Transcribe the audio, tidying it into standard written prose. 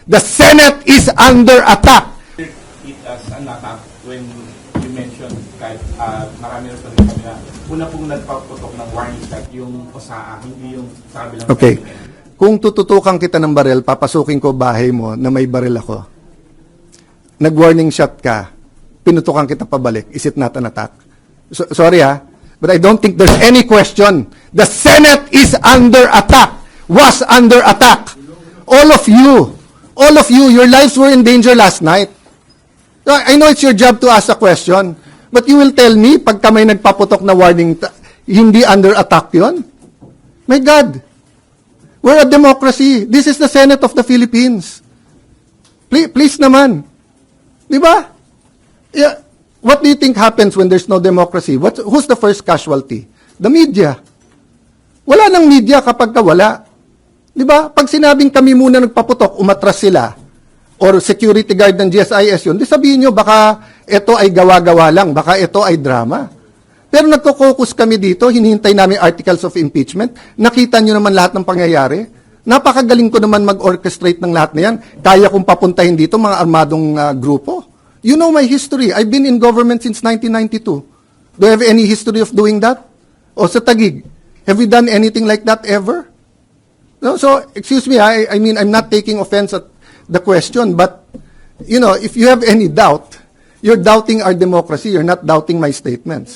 The Senate is under attack. It as an attack when you mentioned kahit marami na rin kami na una pong nagpaputok ng warning shot yung OSAA, hindi yung sabi lang. Okay. Kung tututukan kita ng baril, papasukin ko bahay mo na may baril ako. Nag-warning shot ka, pinutukan kita pabalik. Is it not an attack? Sorry but I don't think there's any question. The Senate is under attack. Was under attack. All of you, your lives were in danger last night. I know it's your job to ask a question, but you will tell me, pagka may nagpaputok na warning, hindi under attack yun? My God. We're a democracy. This is the Senate of the Philippines. Please naman. Di ba? Yeah. What do you think happens when there's no democracy? Who's the first casualty? The media. Wala nang media kapag wala. Di ba? Pag sinabing kami muna nagpaputok, umatras sila, or security guard ng GSIS yun, di sabihin nyo, baka ito ay gawa-gawa lang, baka ito ay drama. Pero nagko-focus kami dito, hinihintay namin articles of impeachment, nakita nyo naman lahat ng pangyayari, napakagaling ko naman mag-orchestrate ng lahat na yan, kaya kong papuntahin dito mga armadong grupo. You know my history. I've been in government since 1992. Do you have any history of doing that? O sa Taguig, have we done anything like that ever? No, so, excuse me, I mean, I'm not taking offense at the question, but, you know, if you have any doubt, you're doubting our democracy, you're not doubting my statements.